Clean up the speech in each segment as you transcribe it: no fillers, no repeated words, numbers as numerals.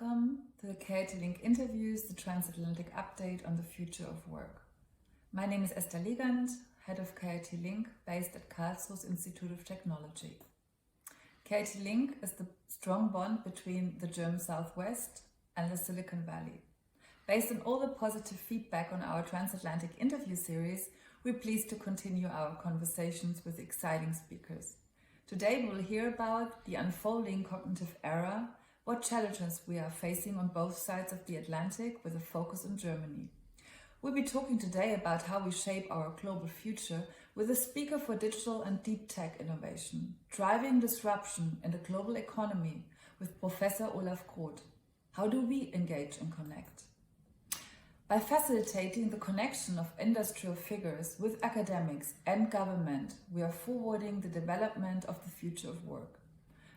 Welcome to the KIT Link Interviews, the Transatlantic Update on the Future of Work. My name is Esther Legand, Head of KIT Link, based at Karlsruhe's Institute of Technology. KIT Link is the strong bond between the German Southwest and the Silicon Valley. Based on all the positive feedback on our Transatlantic interview series, we're pleased to continue our conversations with exciting speakers. Today we'll hear about the unfolding cognitive era, what challenges we are facing on both sides of the Atlantic with a focus on Germany. We'll be talking today about how we shape our global future with a speaker for digital and deep tech innovation, driving disruption in the global economy with Professor Olaf Groth. How do we engage and connect? By facilitating the connection of industrial figures with academics and government, we are forwarding the development of the future of work.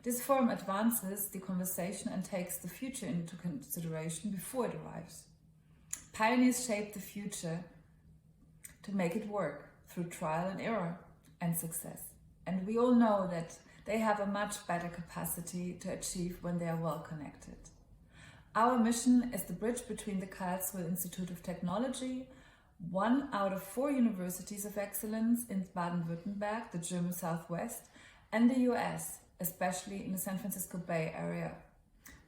This forum advances the conversation and takes the future into consideration before it arrives. Pioneers shape the future to make it work through trial and error and success. And we all know that they have a much better capacity to achieve when they are well connected. Our mission is the bridge between the Karlsruhe Institute of Technology, one out of 4 universities of excellence in Baden-Württemberg, the German Southwest, and the US, especially in the San Francisco Bay Area.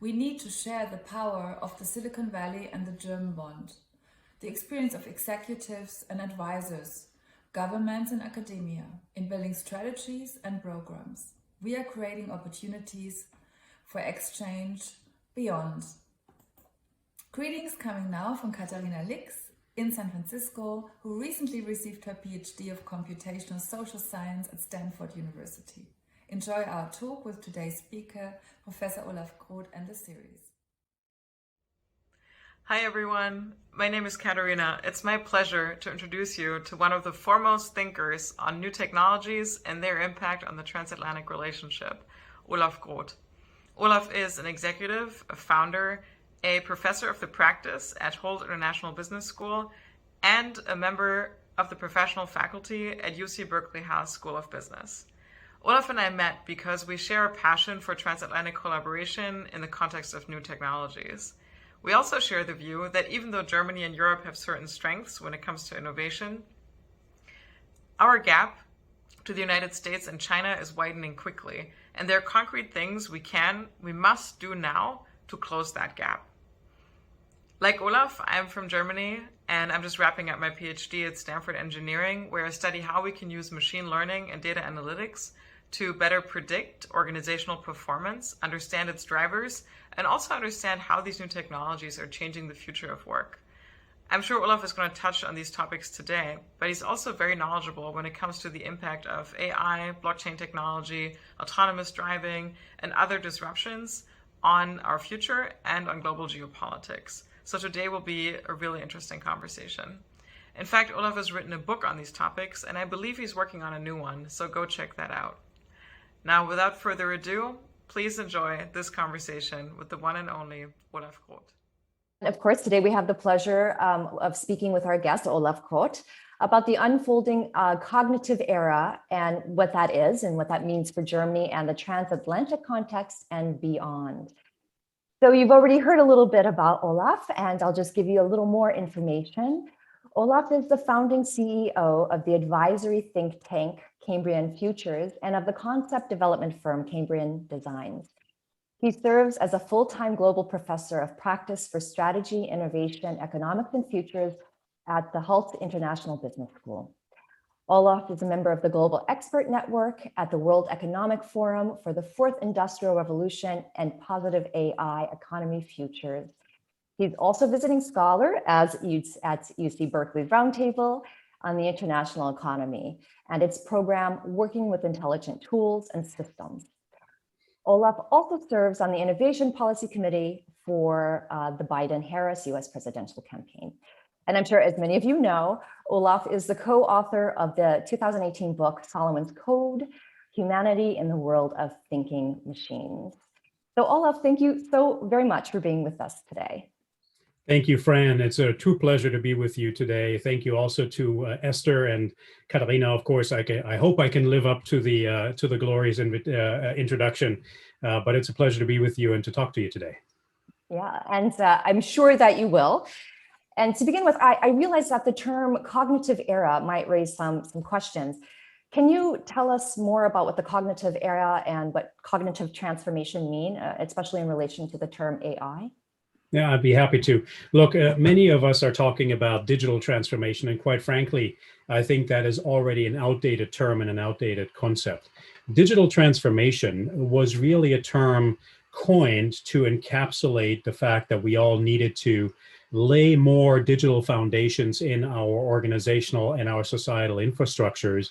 We need to share the power of the Silicon Valley and the German bond, the experience of executives and advisors, governments and academia in building strategies and programs. We are creating opportunities for exchange beyond. Greetings coming now from Katharina Lix in San Francisco, who recently received her PhD of Computational Social Science at Stanford University. Enjoy our talk with today's speaker, Professor Olaf Groth, and the series. Hi everyone, my name is Katharina. It's my pleasure to introduce you to one of the foremost thinkers on new technologies and their impact on the transatlantic relationship, Olaf Groth. Olaf is an executive, a founder, a professor of the practice at Holt International Business School, and a member of the professional faculty at UC Berkeley Haas School of Business. Olaf and I met because we share a passion for transatlantic collaboration in the context of new technologies. We also share the view that even though Germany and Europe have certain strengths when it comes to innovation, our gap to the United States and China is widening quickly, and there are concrete things we must do now to close that gap. Like Olaf, I'm from Germany, and I'm just wrapping up my PhD at Stanford Engineering, where I study how we can use machine learning and data analytics to better predict organizational performance, understand its drivers, and also understand how these new technologies are changing the future of work. I'm sure Olaf is going to touch on these topics today, but he's also very knowledgeable when it comes to the impact of AI, blockchain technology, autonomous driving, and other disruptions on our future and on global geopolitics. So today will be a really interesting conversation. In fact, Olaf has written a book on these topics, and I believe he's working on a new one, so go check that out. Now, without further ado, please enjoy this conversation with the one and only Olaf Groth. Of course, today we have the pleasure of speaking with our guest, Olaf Groth, about the unfolding cognitive era and what that is and what that means for Germany and the transatlantic context and beyond. So you've already heard a little bit about Olaf, and I'll just give you a little more information. Olaf is the founding CEO of the advisory think tank Cambrian Futures and of the concept development firm Cambrian Designs. He serves as a full-time global professor of practice for strategy, innovation, economics, and futures at the Holt International Business School. Olaf is a member of the Global Expert Network at the World Economic Forum for the Fourth Industrial Revolution and Positive AI Economy Futures. He's also visiting scholar at UC Berkeley's Roundtable on the International Economy and its program Working with Intelligent Tools and Systems. Olaf also serves on the Innovation Policy Committee for the Biden-Harris US presidential campaign. And I'm sure, as many of you know, Olaf is the co-author of the 2018 book, Solomon's Code, Humanity in the World of Thinking Machines. So Olaf, thank you so very much for being with us today. Thank you, Fran. It's a true pleasure to be with you today. Thank you also to Esther and Katharina. Of course, I hope I can live up to the glorious introduction, but it's a pleasure to be with you and to talk to you today. Yeah, and I'm sure that you will. And to begin with, I realize that the term cognitive era might raise some questions. Can you tell us more about what the cognitive era and what cognitive transformation mean, especially in relation to the term AI? Yeah, I'd be happy to. Look, many of us are talking about digital transformation, and quite frankly, I think that is already an outdated term and an outdated concept. Digital transformation was really a term coined to encapsulate the fact that we all needed to lay more digital foundations in our organizational and our societal infrastructures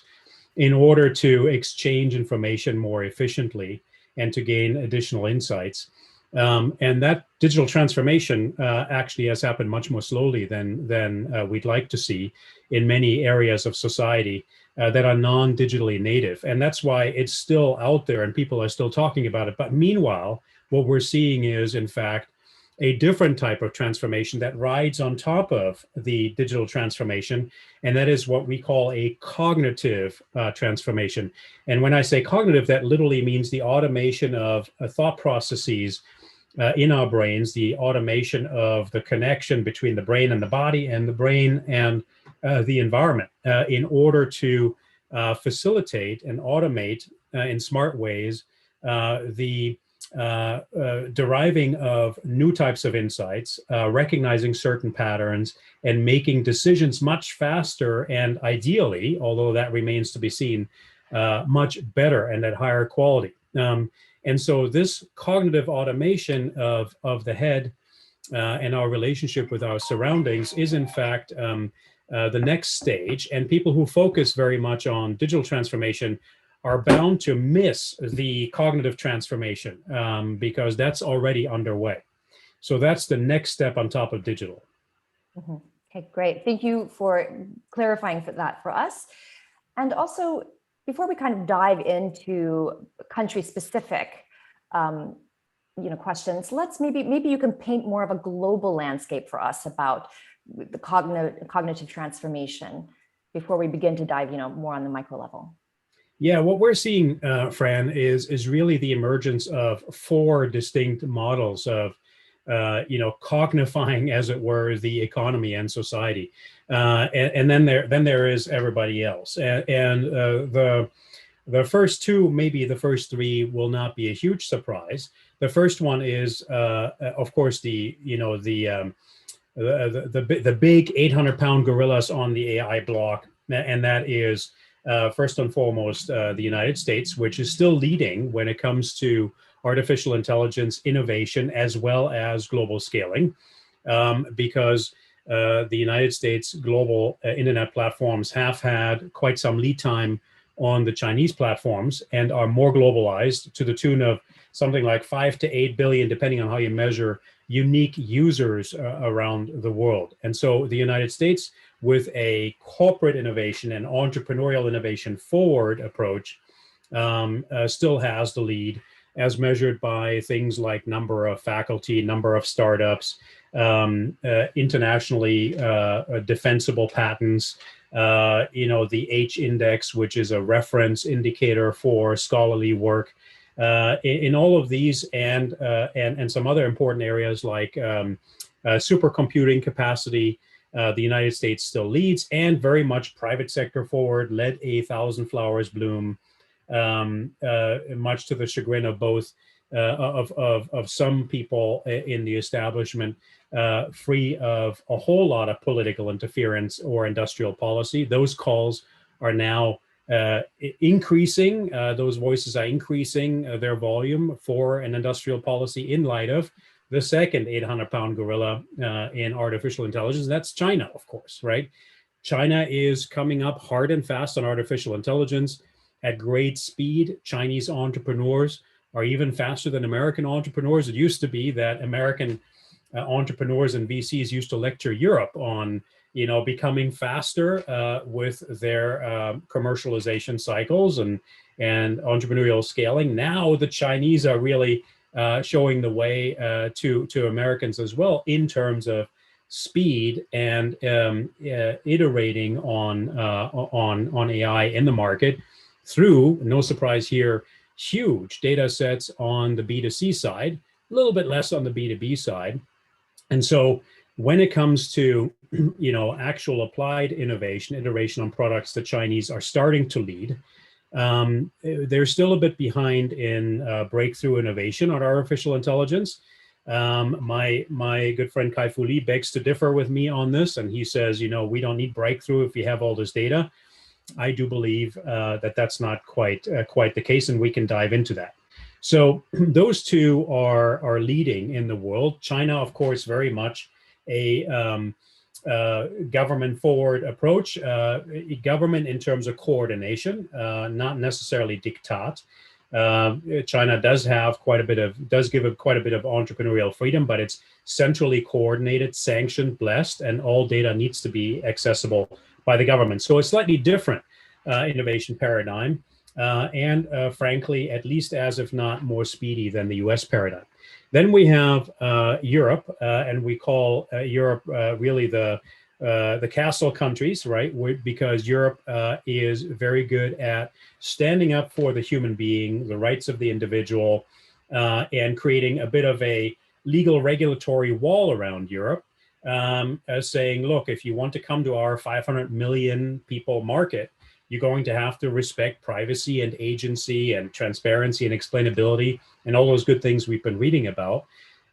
in order to exchange information more efficiently and to gain additional insights. And that digital transformation actually has happened much more slowly than we'd like to see in many areas of society that are non-digitally native. And that's why it's still out there and people are still talking about it. But meanwhile, what we're seeing is, in fact, a different type of transformation that rides on top of the digital transformation, and that is what we call a cognitive transformation. And when I say cognitive, that literally means the automation of thought processes in our brains, the automation of the connection between the brain and the body and the brain and the environment in order to facilitate and automate in smart ways the deriving of new types of insights, recognizing certain patterns, and making decisions much faster and ideally, although that remains to be seen, much better and at higher quality. And so this cognitive automation of the head and our relationship with our surroundings is in fact the next stage. And people who focus very much on digital transformation are bound to miss the cognitive transformation because that's already underway. So that's the next step on top of digital. Mm-hmm. Okay, great. Thank you for clarifying that for us. And also, before we kind of dive into country-specific questions, let's maybe you can paint more of a global landscape for us about the cognitive transformation before we begin to dive more on the micro level. Yeah, what we're seeing, Fran, is really the emergence of four distinct models of, cognifying, as it were, the economy and society, and then there is everybody else, and the first two, maybe the first three, will not be a huge surprise. The first one is, of course, the big 800-pound gorillas on the AI block, and that is. First and foremost, the United States, which is still leading when it comes to artificial intelligence innovation as well as global scaling, because the United States global internet platforms have had quite some lead time on the Chinese platforms and are more globalized to the tune of something like 5 to 8 billion, depending on how you measure, unique users around the world. And so the United States, with a corporate innovation and entrepreneurial innovation forward approach, still has the lead as measured by things like number of faculty, number of startups, internationally defensible patents, the H index, which is a reference indicator for scholarly work. In all of these and some other important areas like supercomputing capacity, the United States still leads, and very much private sector forward, let 1,000 flowers bloom, much to the chagrin of both of some people in the establishment, free of a whole lot of political interference or industrial policy. Those calls are now increasing. Those voices are increasing their volume for an industrial policy in light of the second 800-pound gorilla in artificial intelligence. That's China, of course, right? China is coming up hard and fast on artificial intelligence at great speed. Chinese entrepreneurs are even faster than American entrepreneurs. It used to be that American entrepreneurs and VCs used to lecture Europe on, becoming faster with their commercialization cycles and entrepreneurial scaling. Now the Chinese are really showing the way to Americans as well in terms of speed and iterating on AI in the market through, no surprise here, huge data sets on the B2C side, a little bit less on the B2B side. And so when it comes to actual applied innovation, iteration on products, the Chinese are starting to lead. They're still a bit behind in breakthrough innovation on artificial intelligence. My good friend Kai-Fu Lee begs to differ with me on this, and he says, we don't need breakthrough if we have all this data. I do believe that that's not quite the case, and we can dive into that. So those two are leading in the world. China, of course, very much a government forward approach, government in terms of coordination, not necessarily diktat. China does give quite a bit of entrepreneurial freedom, but it's centrally coordinated, sanctioned, blessed, and all data needs to be accessible by the government. So a slightly different innovation paradigm, and frankly, at least as if not more speedy than the US paradigm. Then we have Europe, and we call Europe really the castle countries, right? Because Europe is very good at standing up for the human being, the rights of the individual, and creating a bit of a legal regulatory wall around Europe, saying, look, if you want to come to our 500 million people market, you're going to have to respect privacy and agency and transparency and explainability and all those good things we've been reading about.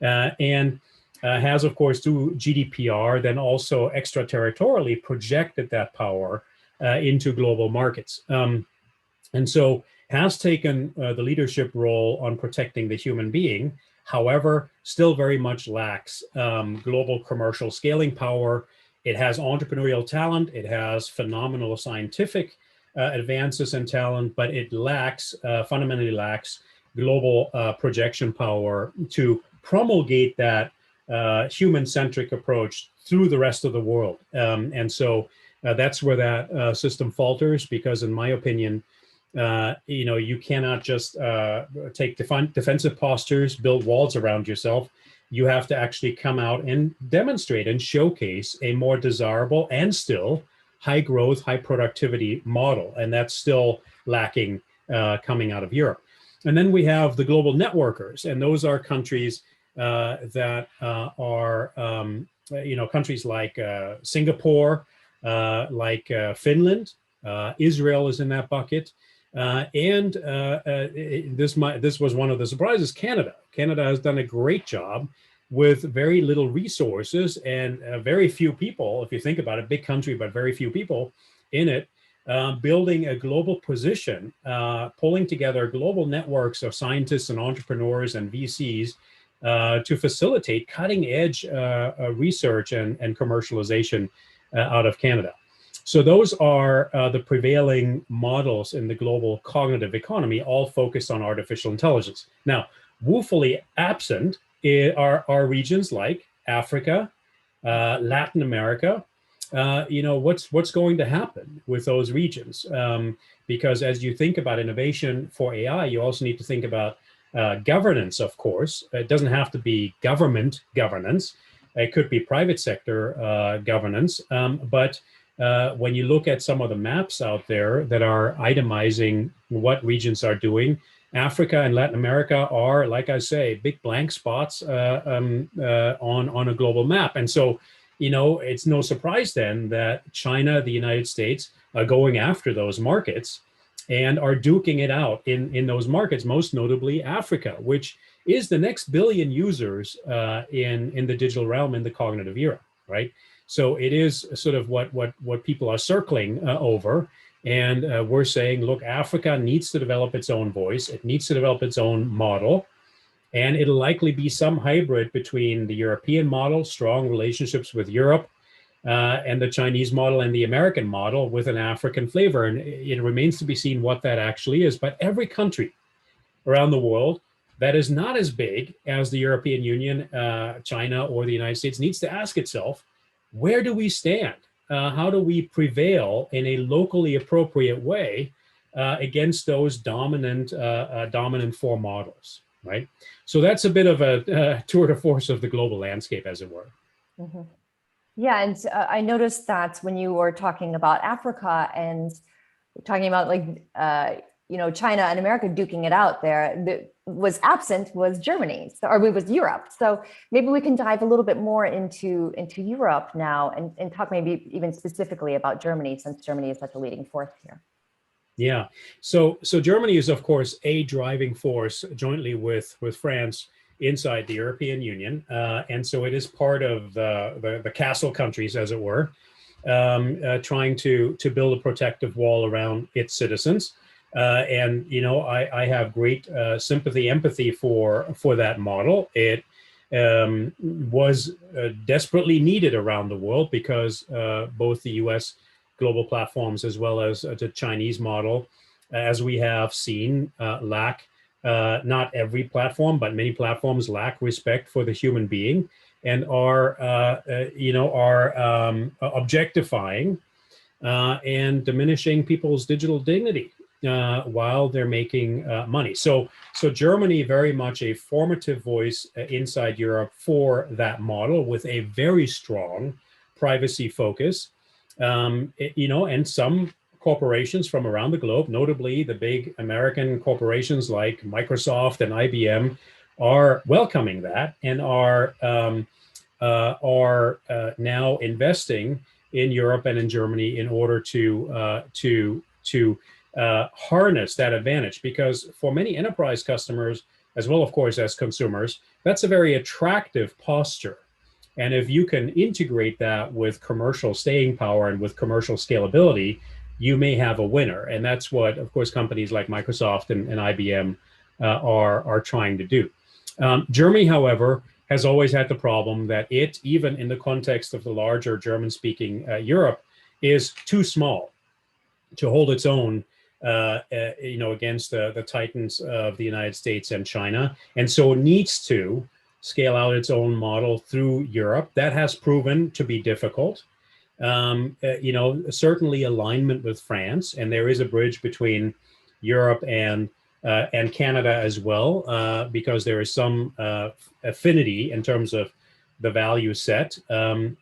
And has, of course, through GDPR, then also extraterritorially projected that power into global markets. And so has taken the leadership role on protecting the human being, however, still very much lacks global commercial scaling power. It has entrepreneurial talent, it has phenomenal scientific advances and talent, but it fundamentally lacks global projection power to promulgate that human-centric approach through the rest of the world. And so that's where that system falters, because in my opinion, you cannot just take defensive postures, build walls around yourself. You have to actually come out and demonstrate and showcase a more desirable and still high growth, high productivity model. And that's still lacking coming out of Europe. And then we have the global networkers, and those are countries that are, countries like Singapore, like Finland, Israel is in that bucket. And this was one of the surprises, Canada. Canada has done a great job with very little resources and very few people, if you think about it, big country, but very few people in it, building a global position, pulling together global networks of scientists and entrepreneurs and VCs to facilitate cutting edge research and commercialization out of Canada. So those are the prevailing models in the global cognitive economy, all focused on artificial intelligence. Now, woefully absent are regions like Africa, Latin America. What's going to happen with those regions? Because as you think about innovation for AI, you also need to think about governance, of course. It doesn't have to be government governance. It could be private sector governance. But when you look at some of the maps out there that are itemizing what regions are doing, Africa and Latin America are, like I say, big blank spots on a global map. And so, it's no surprise then that China, the United States, are going after those markets and are duking it out in those markets, most notably Africa, which is the next billion users in the digital realm in the cognitive era, right? So it is sort of what people are circling over. And we're saying, look, Africa needs to develop its own voice. It needs to develop its own model. And it'll likely be some hybrid between the European model, strong relationships with Europe, and the Chinese model and the American model with an African flavor. And it remains to be seen what that actually is. But every country around the world that is not as big as the European Union, China, or the United States needs to ask itself, where do we stand? How do we prevail in a locally appropriate way against those dominant four models, right? So that's a bit of a tour de force of the global landscape, as it were. Mm-hmm. Yeah, and I noticed that when you were talking about Africa and talking about China and America duking it out there, was absent was Germany, or was Europe. So maybe we can dive a little bit more into Europe now and talk maybe even specifically about Germany, since Germany is such a leading force here. Yeah, so Germany is, of course, a driving force jointly with France inside the European Union, and so it is part of the castle countries, as it were, trying to build a protective wall around its citizens. And I have great sympathy, empathy for that model. It was desperately needed around the world because both the U.S. global platforms as well as the Chinese model, as we have seen, lack, not every platform, but many platforms lack respect for the human being and are objectifying and diminishing people's digital dignity while they're making money. So Germany, very much a formative voice inside Europe for that model, with a very strong privacy focus. And some corporations from around the globe, notably the big American corporations like Microsoft and IBM, are welcoming that and are now investing in Europe and in Germany in order to harness that advantage. Because for many enterprise customers, as well, of course, as consumers, that's a very attractive posture. And if you can integrate that with commercial staying power and with commercial scalability, you may have a winner. And that's what, of course, companies like Microsoft and IBM are trying to do. Germany, however, has always had the problem that it, even in the context of the larger German-speaking Europe, is too small to hold its own against the titans of the United States and China. And so it needs to scale out its own model through Europe. That has proven to be difficult. Certainly alignment with France, and there is a bridge between Europe and Canada as well, because there is some affinity in terms of the value set, and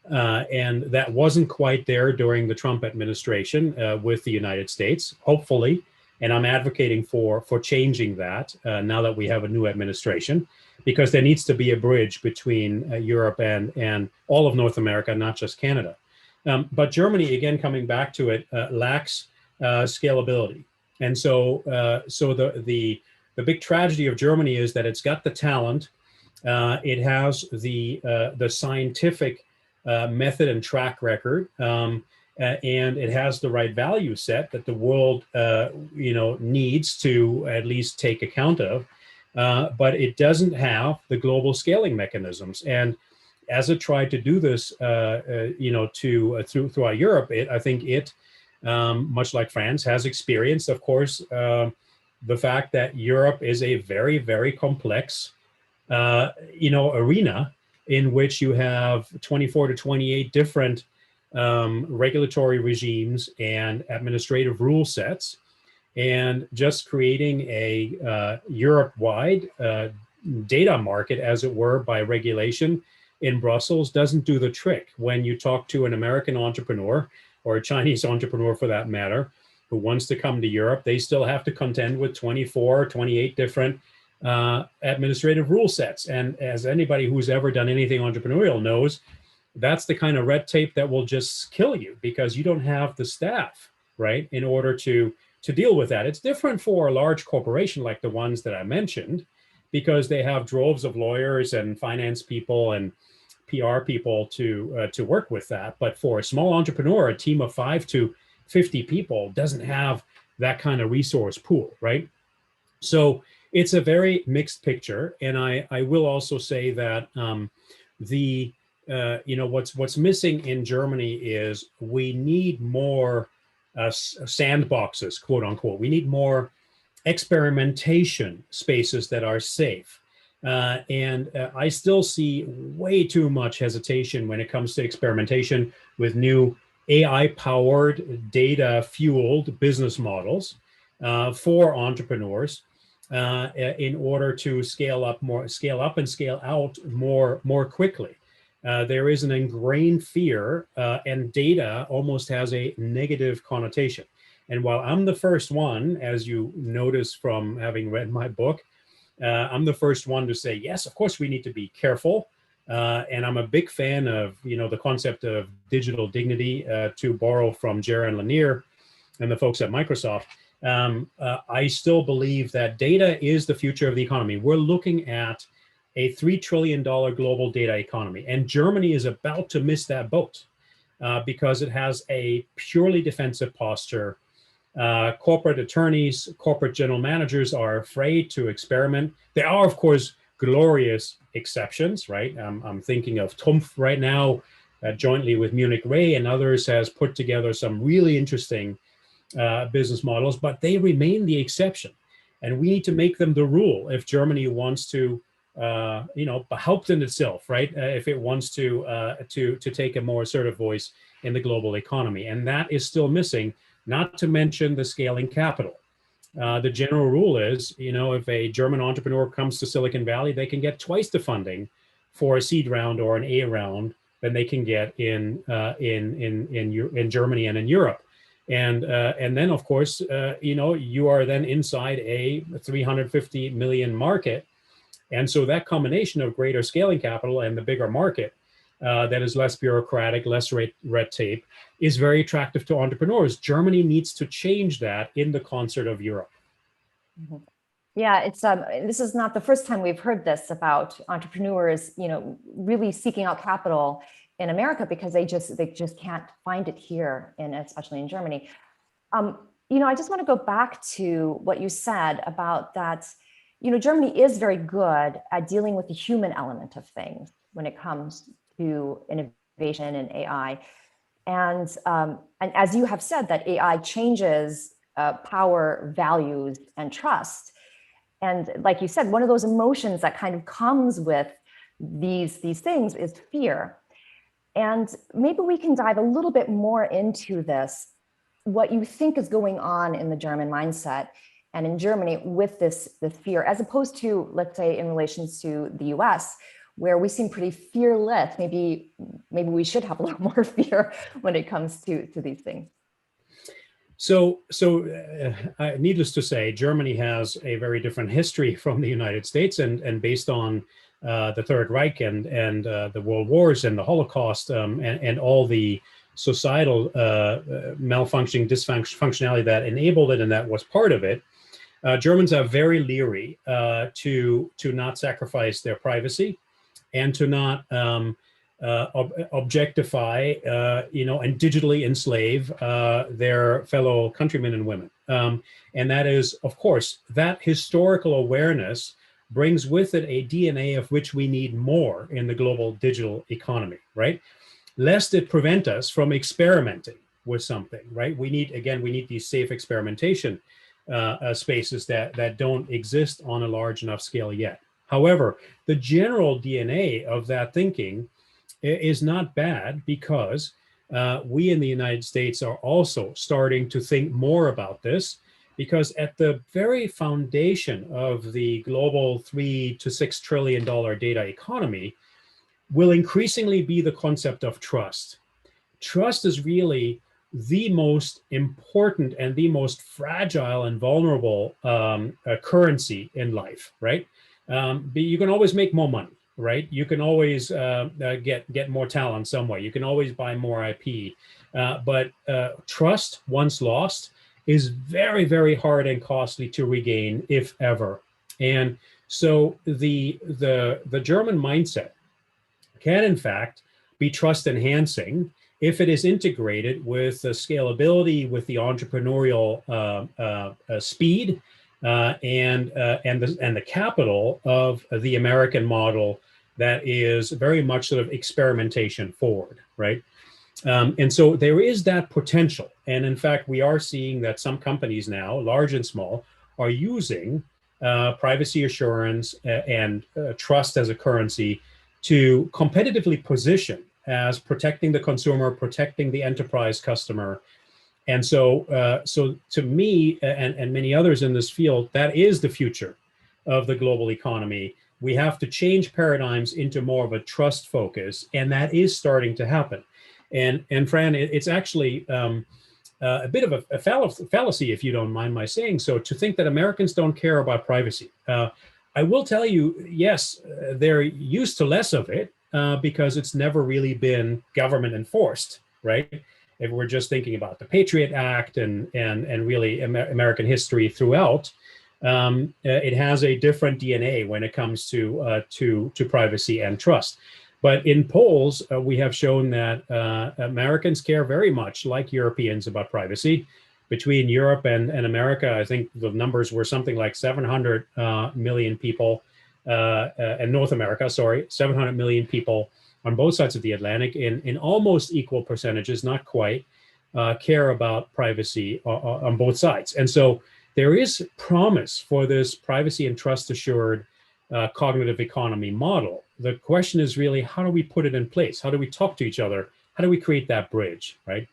that wasn't quite there during the Trump administration with the United States. Hopefully. And I'm advocating for changing that now that we have a new administration, because there needs to be a bridge between Europe and all of North America, not just Canada. But Germany, again, coming back to it, lacks scalability. And so the big tragedy of Germany is that it's got the talent, it has the scientific method and track record, and it has the right value set that the world, needs to at least take account of, but it doesn't have the global scaling mechanisms. And as it tried to do this, throughout Europe, I think it, much like France, has experienced, of course, the fact that Europe is a very, very complex, arena in which you have 24 to 28 different regulatory regimes and administrative rule sets, and just creating a Europe-wide data market, as it were, by regulation in Brussels doesn't do the trick. When you talk to an American entrepreneur, or a Chinese entrepreneur for that matter, who wants to come to Europe, they still have to contend with 24, 28 different administrative rule sets. And as anybody who's ever done anything entrepreneurial knows, that's the kind of red tape that will just kill you, because you don't have the staff, right, in order to deal with that. It's different for a large corporation like the ones that I mentioned, because they have droves of lawyers and finance people and PR people to work with that. But for a small entrepreneur, a team of 5 to 50 people doesn't have that kind of resource pool, right? So it's a very mixed picture. And I will also say that what's missing in Germany is we need more sandboxes, quote unquote. We need more experimentation spaces that are safe. And I still see way too much hesitation when it comes to experimentation with new AI-powered, data-fueled business models for entrepreneurs in order to scale up and scale out more quickly. There is an ingrained fear, and data almost has a negative connotation. And while I'm the first one, as you notice from having read my book, I'm the first one to say, yes, of course, we need to be careful. And I'm a big fan of, the concept of digital dignity, to borrow from Jaron Lanier and the folks at Microsoft. I still believe that data is the future of the economy. We're looking at a $3 trillion global data economy, and Germany is about to miss that boat because it has a purely defensive posture. Corporate attorneys, corporate general managers are afraid to experiment. There are, of course, glorious exceptions, right? I'm thinking of Trumpf right now, jointly with Munich Re and others, has put together some really interesting business models, but they remain the exception. And we need to make them the rule if Germany wants to, behaupten itself, right? If it wants to take a more assertive voice in the global economy. And that is still missing, not to mention the scaling capital. The general rule is, if a German entrepreneur comes to Silicon Valley, they can get twice the funding for a seed round or an A round than they can get in Germany and in Europe. And then, of course, you are then inside a 350 million market. And so that combination of greater scaling capital and the bigger market that is less bureaucratic, less red tape, is very attractive to entrepreneurs. Germany needs to change that in the concert of Europe. Mm-hmm. Yeah, it's this is not the first time we've heard this about entrepreneurs, really seeking out capital in America because they just can't find it here, especially in Germany. I just want to go back to what you said about that. Germany is very good at dealing with the human element of things when it comes to innovation and AI. And as you have said, that AI changes power, values, and trust. And like you said, one of those emotions that kind of comes with these things is fear. And maybe we can dive a little bit more into this, what you think is going on in the German mindset and in Germany with this fear, as opposed to, let's say, in relation to the US, where we seem pretty fearless. Maybe we should have a little more fear when it comes to these things. So needless to say, Germany has a very different history from the United States, and based on the Third Reich and the World Wars and the Holocaust and all the societal malfunctioning, dysfunctionality that enabled it and that was part of it, Germans are very leery to not sacrifice their privacy and to not objectify, and digitally enslave their fellow countrymen and women. And that is, of course, that historical awareness brings with it a DNA of which we need more in the global digital economy, right? Lest it prevent us from experimenting with something, right? We need these safe experimentation spaces that don't exist on a large enough scale yet. However, the general DNA of that thinking is not bad, because we in the United States are also starting to think more about this, because at the very foundation of the global $3 to $6 trillion data economy will increasingly be the concept of trust. Trust is really the most important and the most fragile and vulnerable currency in life, right? You can always make more money, right? You can always get more talent some way. You can always buy more IP. But trust, once lost, is very, very hard and costly to regain, if ever. And so the German mindset can, in fact, be trust enhancing if it is integrated with the scalability, with the entrepreneurial speed, and the capital of the American model that is very much sort of experimentation forward, right? And so there is that potential. And in fact, we are seeing that some companies now, large and small, are using privacy assurance and trust as a currency to competitively position as protecting the consumer, protecting the enterprise customer. And so to me and many others in this field, that is the future of the global economy. We have to change paradigms into more of a trust focus, and that is starting to happen. And Fran, it's actually a bit of a fallacy, if you don't mind my saying so, to think that Americans don't care about privacy. I will tell you, yes, they're used to less of it because it's never really been government enforced, right? If we're just thinking about the Patriot Act and really American history throughout, it has a different DNA when it comes to privacy and trust. But in polls, we have shown that Americans care very much, like Europeans, about privacy. Between Europe and America, I think the numbers were something like 700 million people, and North America, sorry, 700 million people on both sides of the Atlantic in almost equal percentages, not quite, care about privacy on both sides. And so there is promise for this privacy and trust assured cognitive economy model. The question is really, how do we put it in place? How do we talk to each other? How do we create that bridge, right?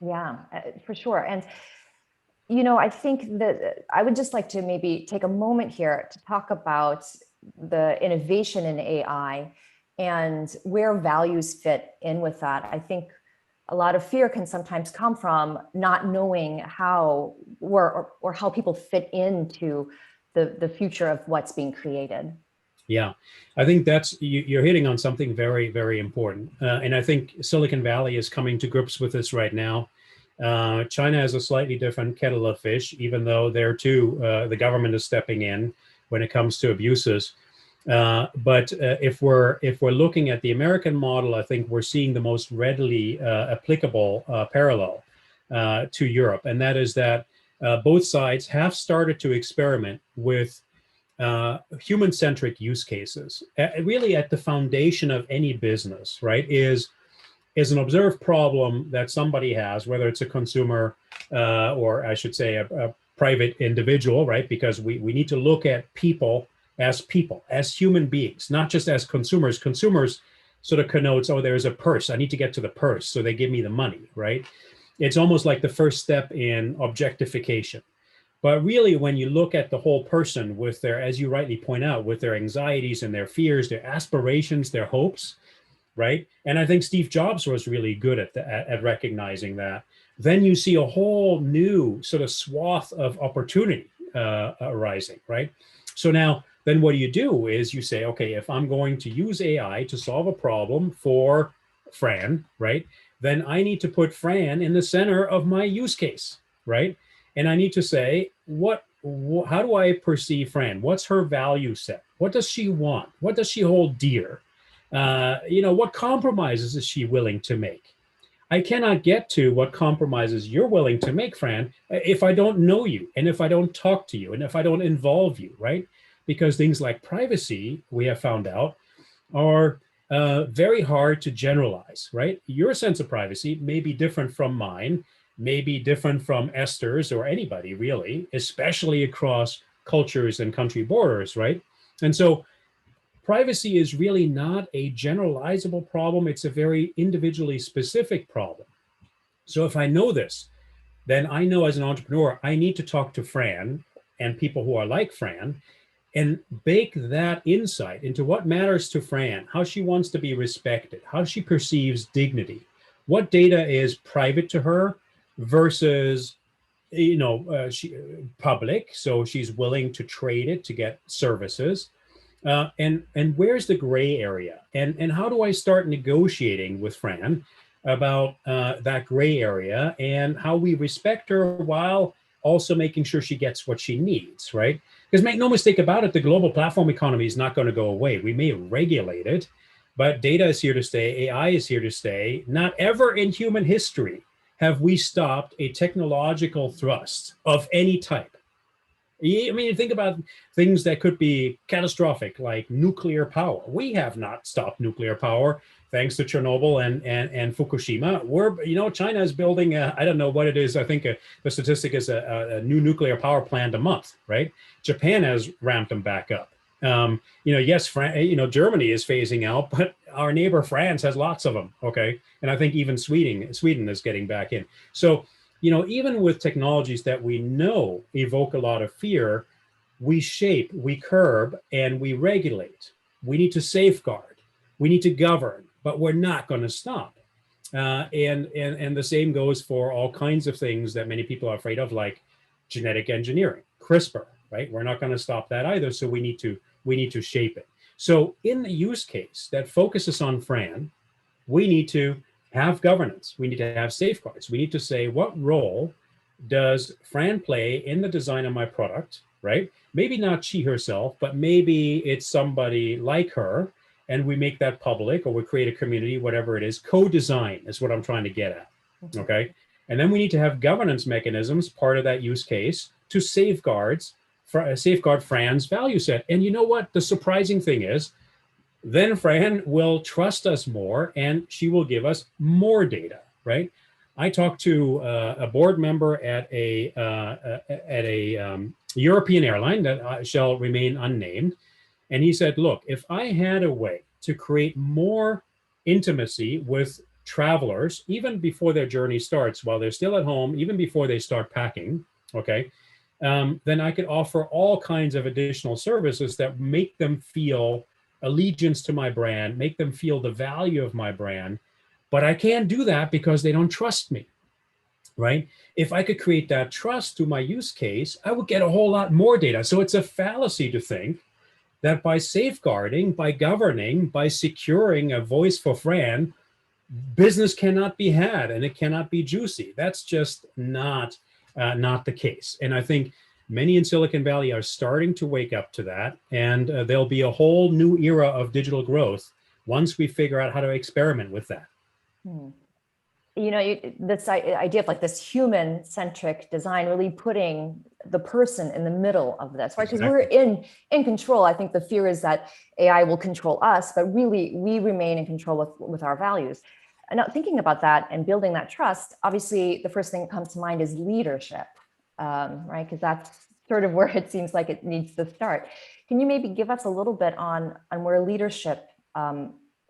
Yeah, for sure. And, I think that I would just like to maybe take a moment here to talk about the innovation in AI and where values fit in with that. I think a lot of fear can sometimes come from not knowing how or how people fit into the future of what's being created. Yeah, I think you're hitting on something very, very important. And I think Silicon Valley is coming to grips with this right now. China has a slightly different kettle of fish, even though there too, the government is stepping in when it comes to abuses. But if we're looking at the American model, I think we're seeing the most readily applicable parallel to Europe. And that is that both sides have started to experiment with human-centric use cases. Really at the foundation of any business, right, is an observed problem that somebody has, whether it's a consumer or I should say a private individual, right? Because we need to look at people, as human beings, not just as consumers. Consumers sort of connotes, oh, there's a purse. I need to get to the purse, so they give me the money, right? It's almost like the first step in objectification. But really, when you look at the whole person with their, as you rightly point out, with their anxieties and their fears, their aspirations, their hopes, right? And I think Steve Jobs was really good at recognizing that. Then you see a whole new sort of swath of opportunity arising, right? So now, then what do is you say, okay, if I'm going to use AI to solve a problem for Fran, right? Then I need to put Fran in the center of my use case, right? And I need to say, how do I perceive Fran? What's her value set? What does she want? What does she hold dear? What compromises is she willing to make? I cannot get to what compromises you're willing to make, Fran, if I don't know you and if I don't talk to you and if I don't involve you, right? Because things like privacy, we have found out, are very hard to generalize, right? Your sense of privacy may be different from mine, may be different from Esther's or anybody really, especially across cultures and country borders, right? And so privacy is really not a generalizable problem. It's a very individually specific problem. So if I know this, then I know as an entrepreneur, I need to talk to Fran and people who are like Fran and bake that insight into what matters to Fran, how she wants to be respected, how she perceives dignity, what data is private to her versus public, so she's willing to trade it to get services. And where's the gray area? And how do I start negotiating with Fran about that gray area and how we respect her while also making sure she gets what she needs, right? Because make no mistake about it, the global platform economy is not going to go away. We may regulate it, but data is here to stay. AI is here to stay. Not ever in human history have we stopped a technological thrust of any type. I mean, think about things that could be catastrophic, like nuclear power. We have not stopped nuclear power thanks to Chernobyl and Fukushima. China is building, I don't know what it is. I think the statistic is a new nuclear power plant a month, right? Japan has ramped them back up. Yes, Germany is phasing out, but our neighbor France has lots of them. Okay. And I think even Sweden is getting back in. So, even with technologies that we know evoke a lot of fear, we shape, we curb, and we regulate. We need to safeguard. We need to govern, but we're not going to stop. And the same goes for all kinds of things that many people are afraid of, like genetic engineering, CRISPR, right? We're not going to stop that either. So we need to shape it. So in the use case that focuses on Fran, we need to have governance. We need to have safeguards. We need to say, what role does Fran play in the design of my product, right? Maybe not she herself, but maybe it's somebody like her, and we make that public, or we create a community, whatever it is. Co-design is what I'm trying to get at, okay? And then we need to have governance mechanisms, part of that use case, to safeguard Fran's value set. And you know what? The surprising thing is, then Fran will trust us more, and she will give us more data, right? I talked to a board member at a European airline that shall remain unnamed, and he said, "Look, if I had a way to create more intimacy with travelers, even before their journey starts, while they're still at home, even before they start packing, okay, then I could offer all kinds of additional services that make them feel allegiance to my brand, make them feel the value of my brand. But I can't do that because they don't trust me, right? If I could create that trust through my use case, I would get a whole lot more data." So it's a fallacy to think that by safeguarding, by governing, by securing a voice for Fran, business cannot be had and it cannot be juicy. That's just not the case. And I think many in Silicon Valley are starting to wake up to that, and there'll be a whole new era of digital growth once we figure out how to experiment with that. You know, this idea of like this human-centric design, really putting the person in the middle of this, right? Because we're in control. I think the fear is that AI will control us, but really we remain in control with our values. And now thinking about that and building that trust, obviously the first thing that comes to mind is leadership, right? Because that's sort of where it seems like it needs to start. Can you maybe give us a little bit on where leadership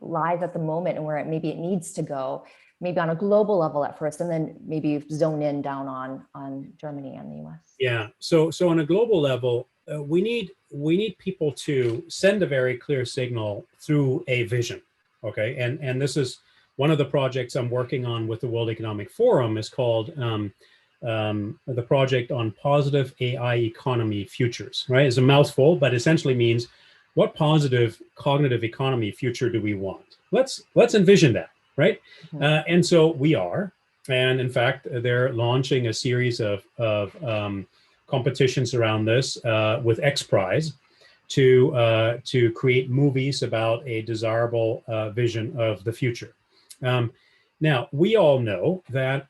lies at the moment, and where maybe it needs to go, maybe on a global level at first, and then maybe zone in down on Germany and the US? Yeah. So on a global level, we need people to send a very clear signal through a vision. Okay. And this is one of the projects I'm working on with the World Economic Forum, is called the project on positive AI economy futures, right? It's a mouthful, but essentially means, what positive cognitive economy future do we want? Let's envision that, right? And so we are, and in fact, they're launching a series of competitions around this with X Prize to create movies about a desirable vision of the future. Now, we all know that,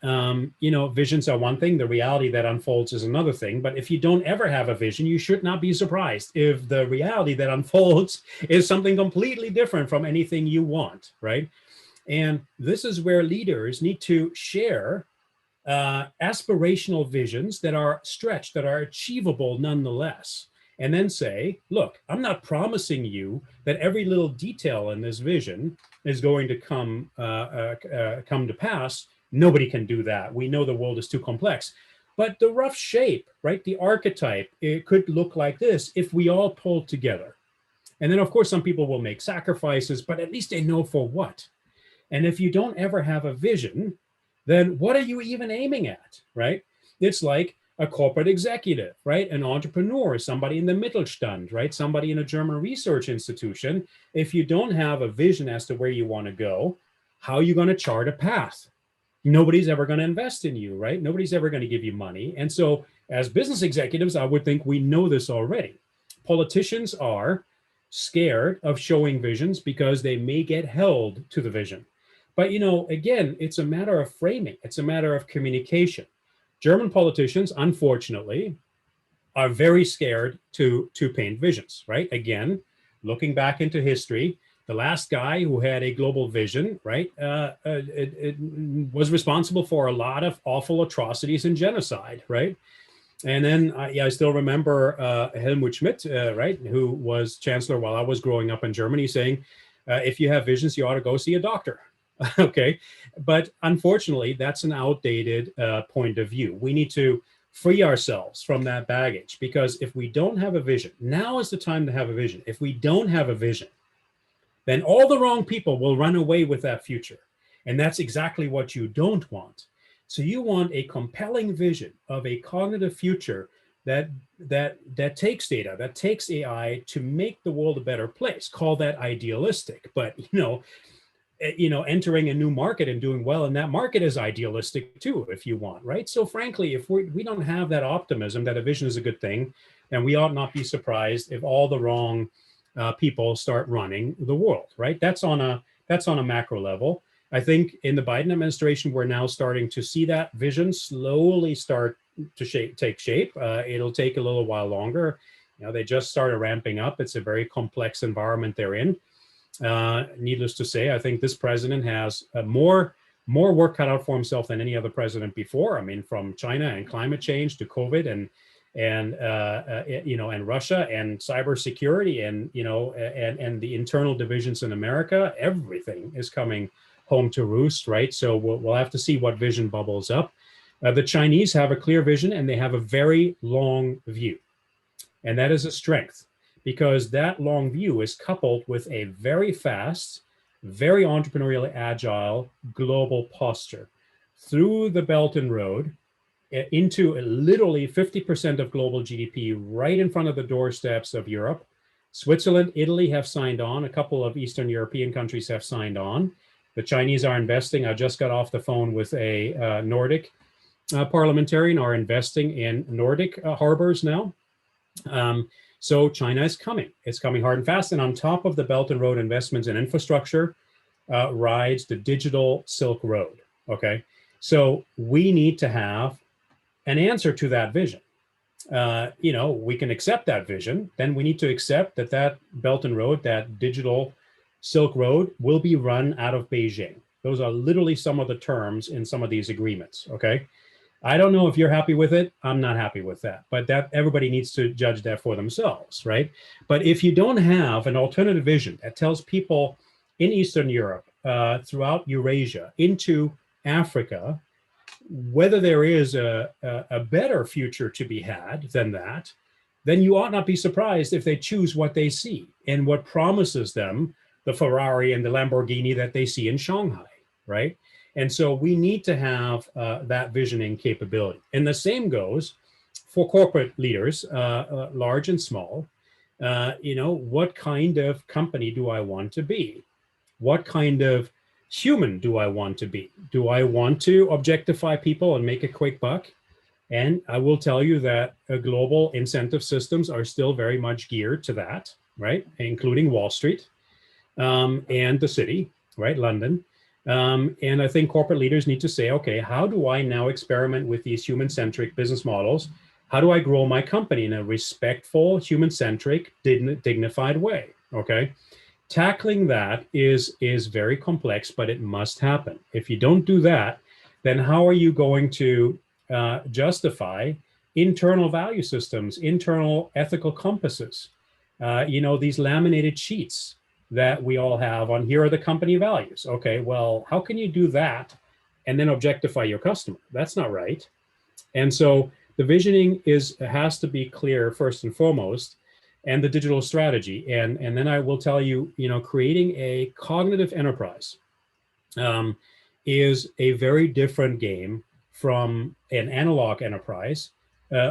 visions are one thing, the reality that unfolds is another thing. But if you don't ever have a vision, you should not be surprised if the reality that unfolds is something completely different from anything you want, right? And this is where leaders need to share aspirational visions that are stretched, that are achievable nonetheless. And then say, look, I'm not promising you that every little detail in this vision is going to come to pass. Nobody can do that. We know the world is too complex. But the rough shape, right, the archetype, it could look like this if we all pull together. And then, of course, some people will make sacrifices, but at least they know for what. And if you don't ever have a vision, then what are you even aiming at, right? It's like a corporate executive, right? An entrepreneur, somebody in the Mittelstand, right? Somebody in a German research institution. If you don't have a vision as to where you want to go, how are you going to chart a path? Nobody's ever going to invest in you, right? Nobody's ever going to give you money. And so as business executives, I would think we know this already. Politicians are scared of showing visions because they may get held to the vision. But, again, it's a matter of framing. It's a matter of communication. German politicians, unfortunately, are very scared to paint visions, right? Again, looking back into history, the last guy who had a global vision, right, it was responsible for a lot of awful atrocities and genocide, right? And then, I still remember Helmut Schmidt, right, who was chancellor while I was growing up in Germany, saying, if you have visions, you ought to go see a doctor. Okay. But unfortunately, that's an outdated point of view. We need to free ourselves from that baggage, because if we don't have a vision, now is the time to have a vision. If we don't have a vision, then all the wrong people will run away with that future. And that's exactly what you don't want. So you want a compelling vision of a cognitive future that takes data, that takes AI to make the world a better place. Call that idealistic, but entering a new market and doing well in that market is idealistic too, if you want, right? So frankly, if we don't have that optimism that a vision is a good thing, then we ought not be surprised if all the wrong people start running the world, right? That's on a macro level. I think in the Biden administration, we're now starting to see that vision slowly start to take shape. It'll take a little while longer. They just started ramping up. It's a very complex environment they're in. Needless to say, I think this president has more work cut out for himself than any other president before. I mean, from China and climate change to COVID and Russia and cybersecurity and the internal divisions in America, everything is coming home to roost, right? So we'll have to see what vision bubbles up. The Chinese have a clear vision and they have a very long view, and that is a strength, because that long view is coupled with a very fast, very entrepreneurially agile global posture through the Belt and Road into literally 50% of global GDP right in front of the doorsteps of Europe. Switzerland, Italy have signed on. A couple of Eastern European countries have signed on. The Chinese are investing. I just got off the phone with a Nordic parliamentarian, are investing in Nordic harbors now. So China is coming. It's coming hard and fast. And on top of the Belt and Road investments in infrastructure rides the digital Silk Road. Okay. So we need to have an answer to that vision. We can accept that vision. Then we need to accept that Belt and Road, that digital Silk Road, will be run out of Beijing. Those are literally some of the terms in some of these agreements. Okay. I don't know if you're happy with it. I'm not happy with that, but that everybody needs to judge that for themselves, right? But if you don't have an alternative vision that tells people in Eastern Europe, throughout Eurasia, into Africa, whether there is a better future to be had than that, then you ought not be surprised if they choose what they see and what promises them the Ferrari and the Lamborghini that they see in Shanghai, right? And so we need to have that visioning capability. And the same goes for corporate leaders, large and small. What kind of company do I want to be? What kind of human do I want to be? Do I want to objectify people and make a quick buck? And I will tell you that global incentive systems are still very much geared to that, right? Including Wall Street and the city, right? London. And I think corporate leaders need to say, okay, how do I now experiment with these human-centric business models? How do I grow my company in a respectful, human-centric, dignified way? Okay. Tackling that is very complex, but it must happen. If you don't do that, then how are you going to justify internal value systems, internal ethical compasses, these laminated sheets that we all have on here are the company values? Okay, well, how can you do that and then objectify your customer? That's not right. And so the visioning has to be clear first and foremost, and the digital strategy. And then I will tell you, creating a cognitive enterprise is a very different game from an analog enterprise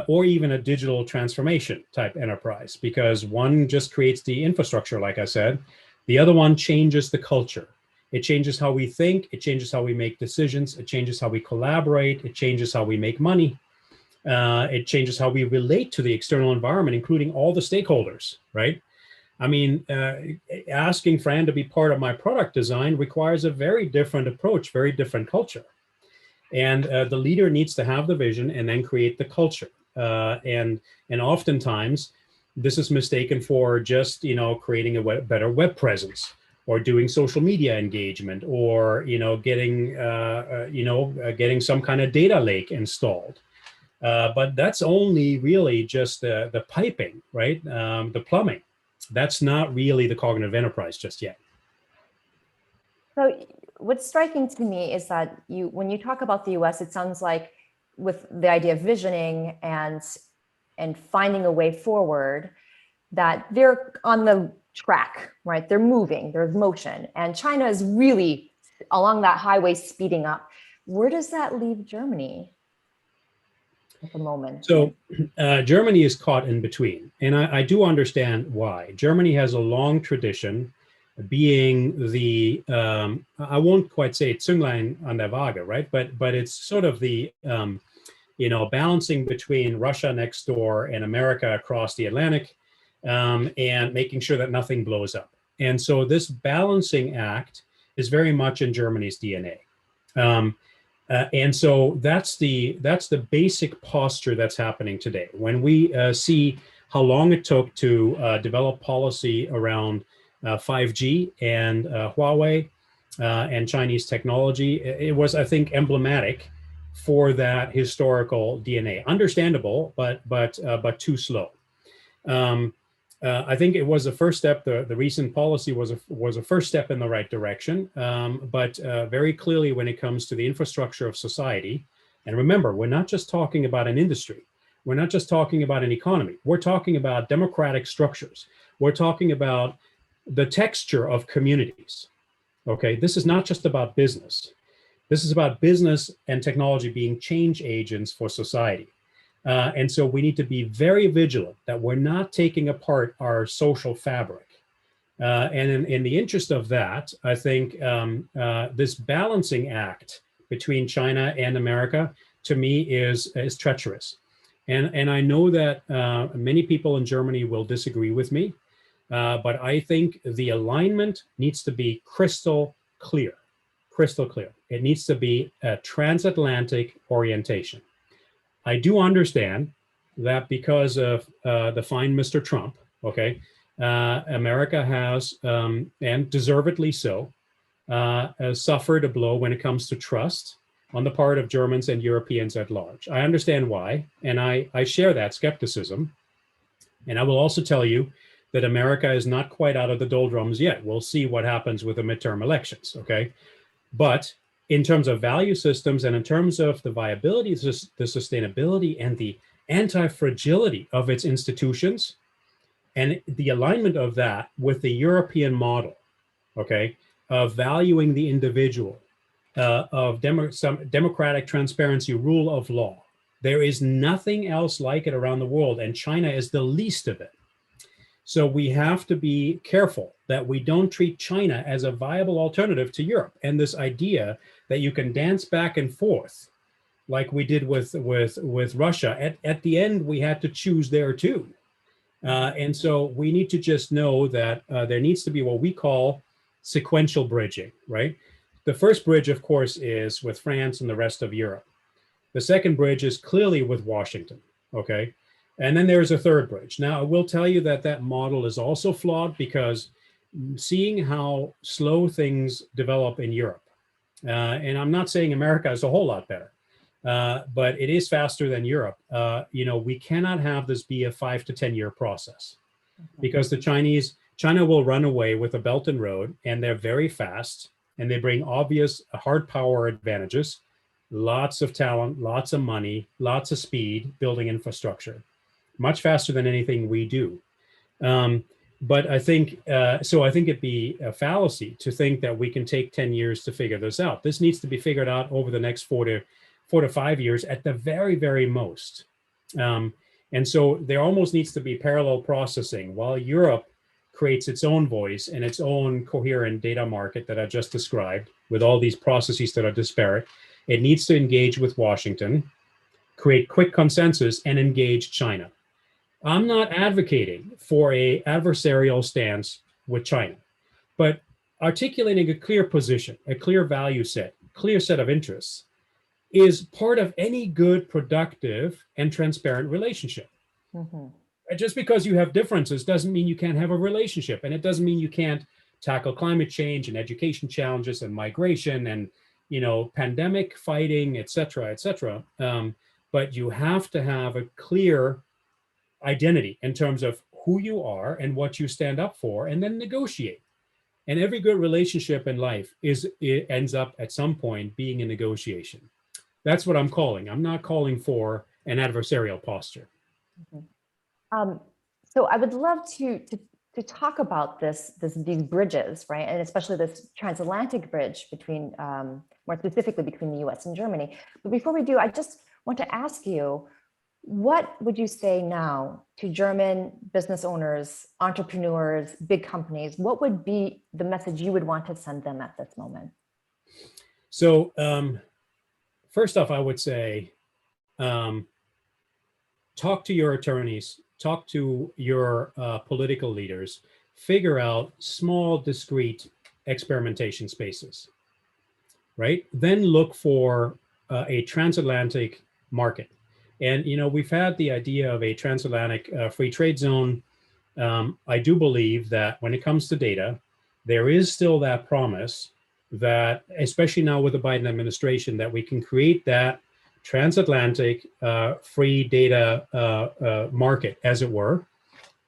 or even a digital transformation type enterprise, because one just creates the infrastructure, like I said. The other one changes the culture. It changes how we think. It changes how we make decisions. It changes how we collaborate. It changes how we make money. It changes how we relate to the external environment, including all the stakeholders, right? I mean, asking Fran to be part of my product design requires a very different approach, very different culture. And the leader needs to have the vision and then create the culture. And oftentimes, this is mistaken for just, creating a better web presence, or doing social media engagement, or, getting some kind of data lake installed. But that's only really just the piping, right? The plumbing. That's not really the cognitive enterprise just yet. So what's striking to me is that when you talk about the US, it sounds like with the idea of visioning and finding a way forward, that they're on the track, right? They're moving, there's motion. And China is really along that highway speeding up. Where does that leave Germany at the moment? So Germany is caught in between, and I do understand why. Germany has a long tradition being the, I won't quite say Zünglein an der Waage, right? But it's sort of the, balancing between Russia next door and America across the Atlantic, and making sure that nothing blows up. And so this balancing act is very much in Germany's DNA. And so that's the basic posture that's happening today. When we see how long it took to develop policy around 5G and Huawei and Chinese technology, it was, I think, emblematic for that historical DNA. Understandable, but too slow. I think it was a first step. The recent policy was a first step in the right direction, but very clearly when it comes to the infrastructure of society, and remember, we're not just talking about an industry. We're not just talking about an economy. We're talking about democratic structures. We're talking about the texture of communities. Okay, this is not just about business. This is about business and technology being change agents for society. And so we need to be very vigilant that we're not taking apart our social fabric. And in the interest of that, I think this balancing act between China and America, to me, is treacherous. And I know that many people in Germany will disagree with me, but I think the alignment needs to be crystal clear. Crystal clear. It needs to be a transatlantic orientation. I do understand that because of the fine Mr. Trump, okay, America has, and deservedly so, suffered a blow when it comes to trust on the part of Germans and Europeans at large. I understand why, and I share that skepticism. And I will also tell you that America is not quite out of the doldrums yet. We'll see what happens with the midterm elections, okay? But in terms of value systems and in terms of the viability, the sustainability, and the anti-fragility of its institutions, and the alignment of that with the European model, okay, of valuing the individual, of some democratic transparency, rule of law. There is nothing else like it around the world, and China is the least of it. So we have to be careful that we don't treat China as a viable alternative to Europe. And this idea that you can dance back and forth like we did with Russia, at the end, we had to choose there too. And so we need to just know that there needs to be what we call sequential bridging, right? The first bridge, of course, is with France and the rest of Europe. The second bridge is clearly with Washington, okay? And then there's a third bridge. Now, I will tell you that that model is also flawed because seeing how slow things develop in Europe, and I'm not saying America is a whole lot better, but it is faster than Europe. We cannot have this be a 5 to 10 year process because China will run away with a Belt and Road, and they're very fast, and they bring obvious hard power advantages, lots of talent, lots of money, lots of speed, building infrastructure. Much faster than anything we do. But I think, I think it'd be a fallacy to think that we can take 10 years to figure this out. This needs to be figured out over the next 4 to 5 years at the very, very most. And so there almost needs to be parallel processing while Europe creates its own voice and its own coherent data market that I just described with all these processes that are disparate. It needs to engage with Washington, create quick consensus, and engage China. I'm not advocating for an adversarial stance with China, but articulating a clear position, a clear value set, clear set of interests is part of any good, productive, and transparent relationship. Mm-hmm. Just because you have differences doesn't mean you can't have a relationship, and it doesn't mean you can't tackle climate change and education challenges and migration and pandemic fighting, et cetera, et cetera. But you have to have a clear identity in terms of who you are and what you stand up for, and then negotiate. And every good relationship in life ends up at some point being a negotiation. That's what I'm calling. I'm not calling for an adversarial posture. Mm-hmm. So I would love to talk about these bridges, right? And especially this transatlantic bridge between, more specifically between the US and Germany. But before we do, I just want to ask you, what would you say now to German business owners, entrepreneurs, big companies? What would be the message you would want to send them at this moment? So first off, I would say, talk to your attorneys, talk to your political leaders, figure out small, discrete experimentation spaces, right? Then look for a transatlantic market. And, we've had the idea of a transatlantic free trade zone. I do believe that when it comes to data, there is still that promise that, especially now with the Biden administration, that we can create that transatlantic free data market, as it were,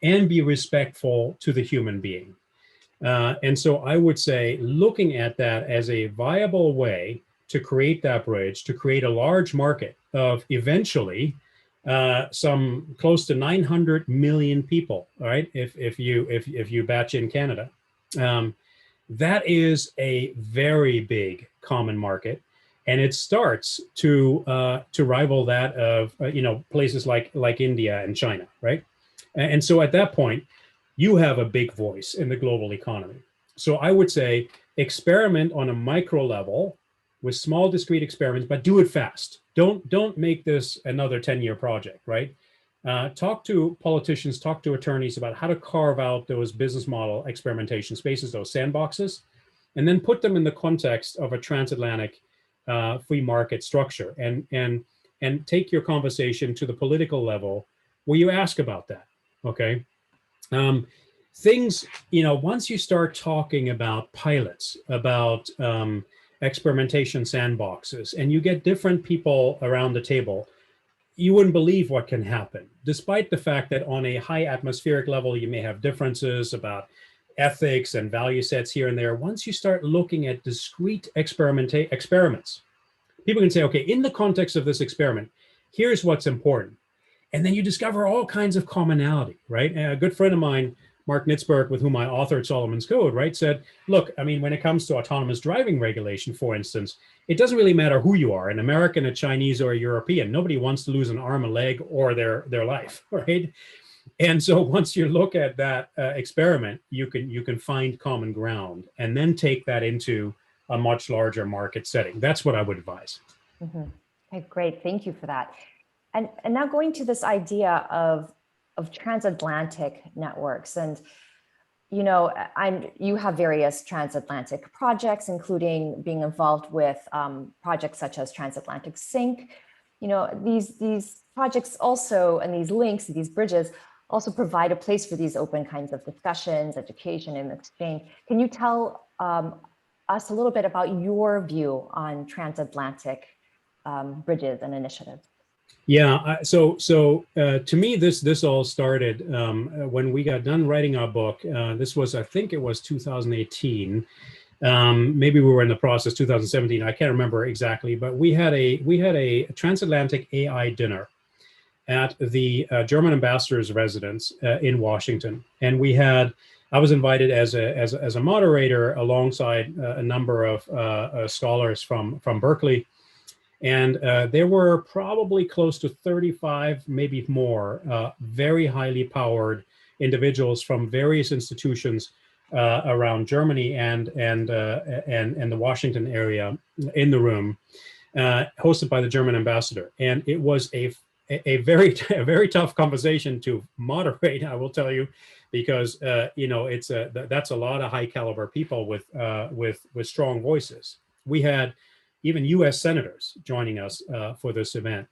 and be respectful to the human being. And so I would say, looking at that as a viable way to create that bridge, to create a large market of eventually some close to 900 million people, all right, if you batch in Canada. That is a very big common market, and it starts to rival that of places like India and China, right? And so at that point, you have a big voice in the global economy. So I would say, experiment on a micro level with small discrete experiments, but do it fast. Don't make this another 10-year project, right? Talk to politicians, talk to attorneys about how to carve out those business model experimentation spaces, those sandboxes, and then put them in the context of a transatlantic free market structure, and take your conversation to the political level where you ask about that, okay? Things, once you start talking about pilots, about experimentation sandboxes, and you get different people around the table, you wouldn't believe what can happen, despite the fact that on a high atmospheric level, you may have differences about ethics and value sets here and there. Once you start looking at discrete experiments, people can say, okay, in the context of this experiment, here's what's important. And then you discover all kinds of commonality, right? And a good friend of mine, Mark Nitzberg, with whom I authored Solomon's Code, right, said, look, I mean, when it comes to autonomous driving regulation, for instance, it doesn't really matter who you are, an American, a Chinese, or a European. Nobody wants to lose an arm, a leg, or their life, right? And so once you look at that experiment, you can find common ground and then take that into a much larger market setting. That's what I would advise. Mm-hmm. Okay, great. Thank you for that. And now going to this idea of transatlantic networks, and you have various transatlantic projects, including being involved with projects such as Transatlantic Sync. These projects also, and these links, these bridges, also provide a place for these open kinds of discussions, education, and exchange. Can you tell us a little bit about your view on transatlantic bridges and initiatives? Yeah, so to me, this all started when we got done writing our book. This was, I think it was 2018. Maybe we were in the process 2017. I can't remember exactly, but we had a transatlantic AI dinner at the German ambassador's residence in Washington, and I was invited as a moderator alongside a number of scholars from Berkeley. And there were probably close to 35, maybe more, very highly powered individuals from various institutions around Germany and the Washington area in the room, hosted by the German ambassador. And it was a very tough conversation to moderate, I will tell you, because that's a lot of high caliber people with strong voices. We had even U.S. senators joining us for this event.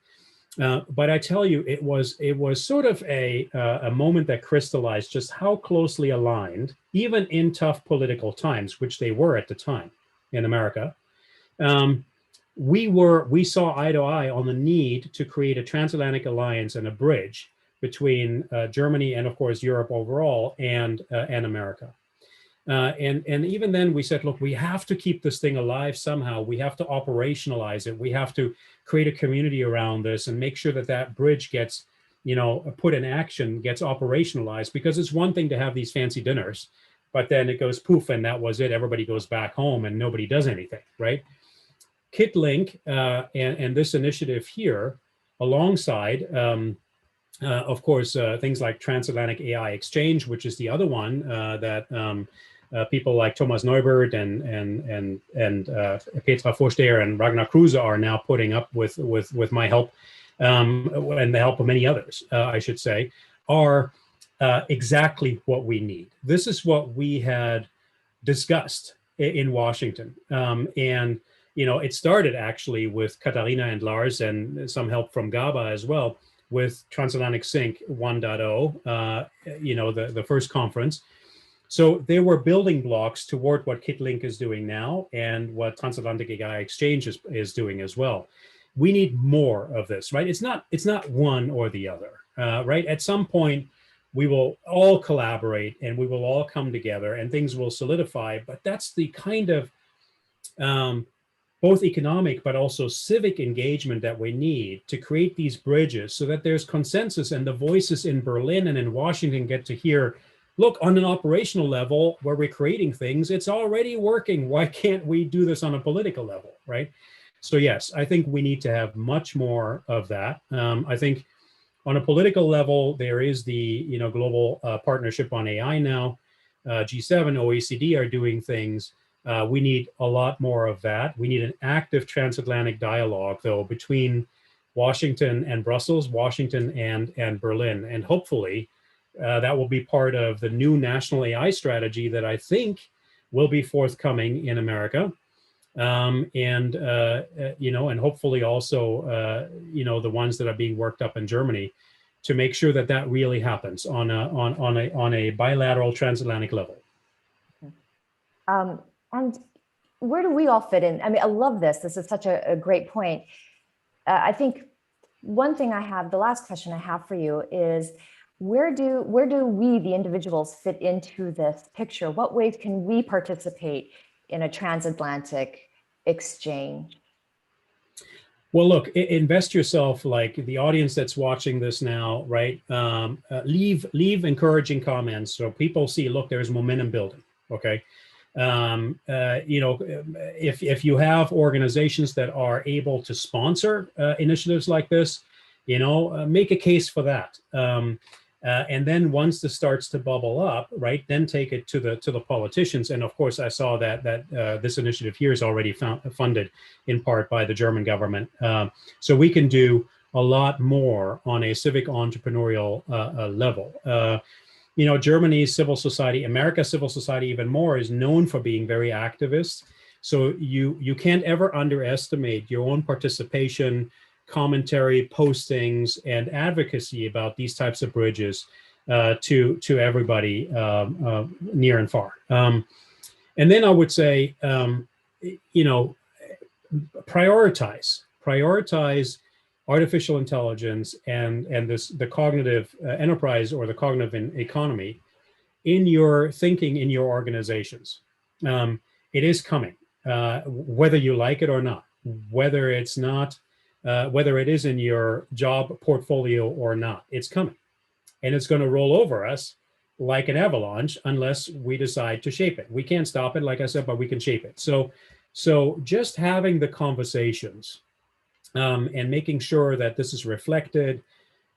But I tell you, it was sort of a moment that crystallized just how closely aligned, even in tough political times, which they were at the time in America, we saw eye to eye on the need to create a transatlantic alliance and a bridge between Germany and, of course, Europe overall and America. And even then we said, look, we have to keep this thing alive somehow. We have to operationalize it. We have to create a community around this and make sure that bridge gets put in action gets operationalized, because it's one thing to have these fancy dinners, but then it goes poof and that was it. Everybody goes back home and nobody does anything, right? KitLink and this initiative here, alongside, of course, things like Transatlantic AI Exchange, which is the other one that people like Thomas Neubert and Petra Vorsteher and Ragnar Kruse are now putting up with my help, and the help of many others, I should say, are exactly what we need. This is what we had discussed in Washington, and it started actually with Katharina and Lars and some help from GABA as well, with Transatlantic Sync 1.0, the first conference. So they were building blocks toward what KitLink is doing now and what Transatlantic AI Exchange is doing as well. We need more of this, right? It's not one or the other, right? At some point, we will all collaborate and we will all come together and things will solidify. But that's the kind of both economic but also civic engagement that we need to create these bridges so that there's consensus and the voices in Berlin and in Washington get to hear, look, on an operational level where we're creating things, it's already working. Why can't we do this on a political level, right? So yes, I think we need to have much more of that. I think on a political level, there is the global partnership on AI now. G7, OECD are doing things. We need a lot more of that. We need an active transatlantic dialogue, though, between Washington and Brussels, Washington and Berlin. And hopefully that will be part of the new national AI strategy that I think will be forthcoming in America. And hopefully also, the ones that are being worked up in Germany, to make sure that that really happens on a bilateral transatlantic level. And where do we all fit in? I mean, I love this. This is such a great point. I think the last question I have for you is, where do we, the individuals, fit into this picture? What ways can we participate in a transatlantic exchange? Well, look, invest yourself, like the audience that's watching this now, right? Leave encouraging comments so people see, look, there's momentum building, okay? If you have organizations that are able to sponsor initiatives like this, make a case for that. And then once this starts to bubble up, right, then take it to the politicians. And of course, I saw that this initiative here is already funded in part by the German government. So we can do a lot more on a civic entrepreneurial level. Germany's civil society, America's civil society even more, is known for being very activist. So you can't ever underestimate your own participation, commentary, postings, and advocacy about these types of bridges to everybody near and far. And then I would say, prioritize artificial intelligence and the cognitive enterprise or the cognitive economy in your thinking in your organizations. It is coming, whether you like it or not, whether it's not, whether it is in your job portfolio or not, it's coming. And it's going to roll over us like an avalanche unless we decide to shape it. We can't stop it, like I said, but we can shape it. So just having the conversations and making sure that this is reflected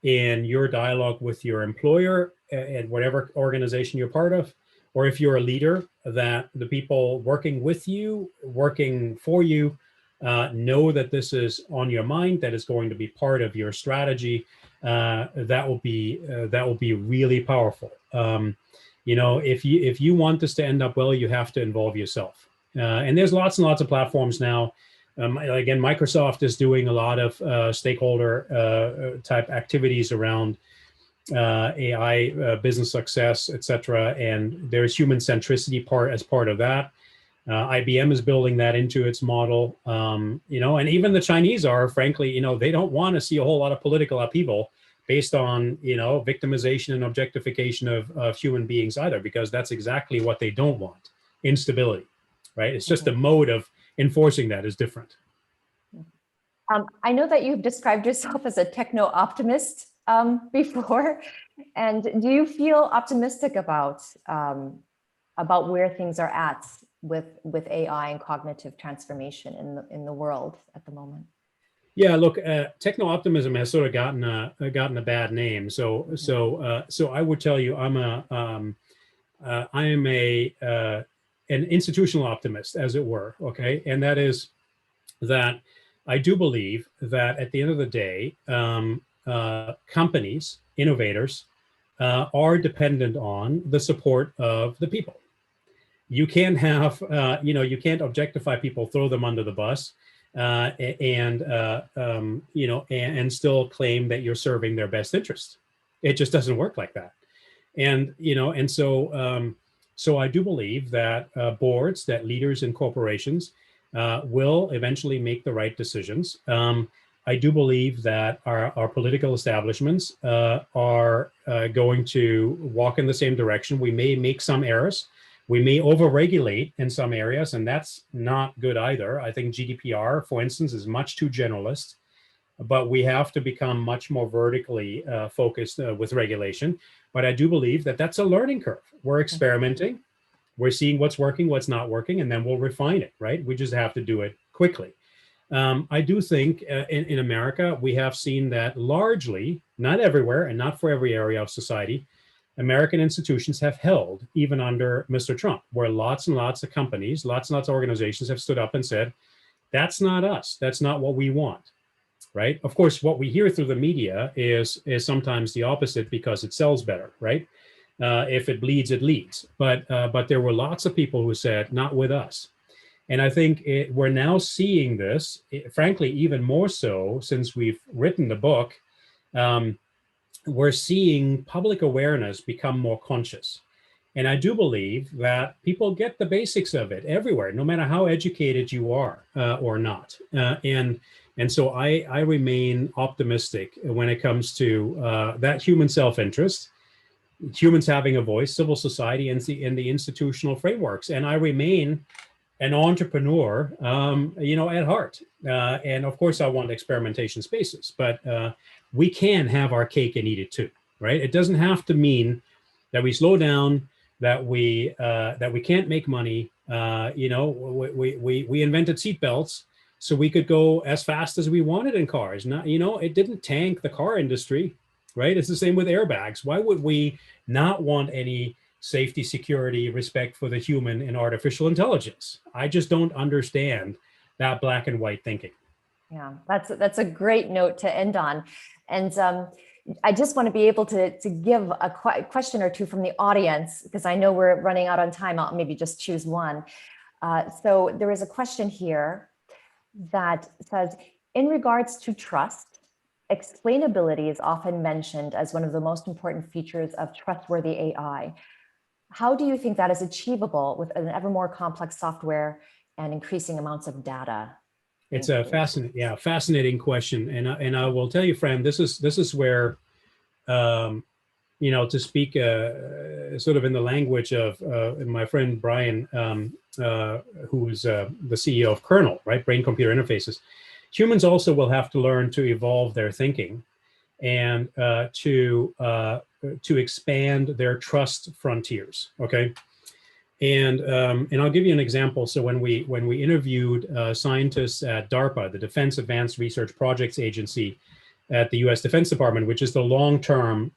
in your dialogue with your employer and whatever organization you're part of, or if you're a leader, that the people working with you, working for you, know that this is on your mind, that is going to be part of your strategy. That will be really powerful. If you want this to end up well, you have to involve yourself. And there's lots and lots of platforms now. Again, Microsoft is doing a lot of stakeholder type activities around AI, business success, etc. And there's human centricity as part of that. IBM is building that into its model, and even the Chinese are, frankly, they don't want to see a whole lot of political upheaval based on, victimization and objectification of human beings either, because that's exactly what they don't want, instability, right? It's just the mode of enforcing that is different. I know that you've described yourself as a techno-optimist. before. And do you feel optimistic about where things are at with AI and cognitive transformation in the world at the moment? Yeah, look, techno-optimism has sort of gotten a bad name. So I would tell you, I am an institutional optimist, as it were. Okay, and that is that I do believe that at the end of the day, companies, innovators, are dependent on the support of the people. You can't have, you can't objectify people, throw them under the bus, and still claim that you're serving their best interest. It just doesn't work like that. So I do believe that boards, that leaders in corporations will eventually make the right decisions. I do believe that our political establishments are going to walk in the same direction. We may make some errors. We may overregulate in some areas, and that's not good either. I think GDPR, for instance, is much too generalist, but we have to become much more vertically focused with regulation. But I do believe that that's a learning curve. We're experimenting. We're seeing what's working, what's not working, and then we'll refine it, right? We just have to do it quickly. I do think in America, we have seen that largely, not everywhere and not for every area of society, American institutions have held, even under Mr. Trump, where lots and lots of companies, lots and lots of organizations have stood up and said, that's not us. That's not what we want, right? Of course, what we hear through the media is sometimes the opposite because it sells better, right? If it bleeds, it leads. But there were lots of people who said, not with us. And I think we're now seeing this, frankly, even more so since we've written the book. We're seeing public awareness become more conscious. And I do believe that people get the basics of it everywhere, no matter how educated you are or not. And so I remain optimistic when it comes to that human self-interest, humans having a voice, civil society, and the institutional frameworks. And I remain an entrepreneur, at heart. And of course, I want experimentation spaces, but we can have our cake and eat it too, right? It doesn't have to mean that we slow down, that we can't make money. We invented seatbelts so we could go as fast as we wanted in cars. Not, it didn't tank the car industry, right? It's the same with airbags. Why would we not want any safety, security, respect for the human in artificial intelligence? I just don't understand that black and white thinking. Yeah, that's a great note to end on. And I just want to be able to give a question or two from the audience, because I know we're running out on time. I'll maybe just choose one. So there is a question here that says, in regards to trust, explainability is often mentioned as one of the most important features of trustworthy AI. How do you think that is achievable with an ever more complex software and increasing amounts of data? It's a fascinating question, and I will tell you, Fran, this is where, to speak sort of in the language of my friend Brian, who's the CEO of Kernel, right, brain-computer interfaces. Humans also will have to learn to evolve their thinking and to expand their trust frontiers. Okay. And I'll give you an example. So when we interviewed scientists at DARPA, the Defense Advanced Research Projects Agency at the U.S. Defense Department, which is the long-term,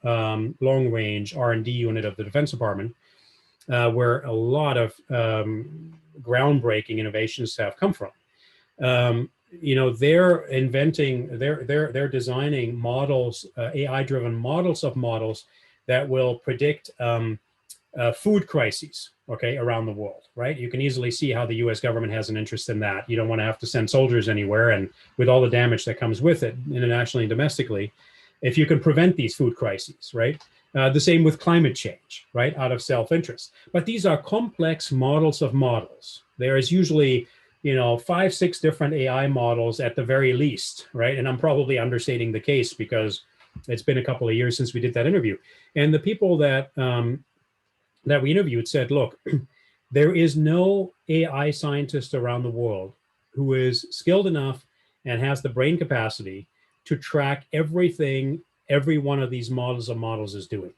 long-range R&D unit of the Defense Department, where a lot of groundbreaking innovations have come from. They're inventing, they're designing models, AI-driven models of models that will predict food crises, okay, around the world, right? You can easily see how the U.S. government has an interest in that. You don't want to have to send soldiers anywhere, and with all the damage that comes with it, internationally and domestically, if you can prevent these food crises, right? The same with climate change, right? Out of self-interest. But these are complex models of models. There is usually, 5-6 different AI models at the very least, right? And I'm probably understating the case because it's been a couple of years since we did that interview. And the people that we interviewed said, look, there is no AI scientist around the world who is skilled enough and has the brain capacity to track everything every one of these models is doing.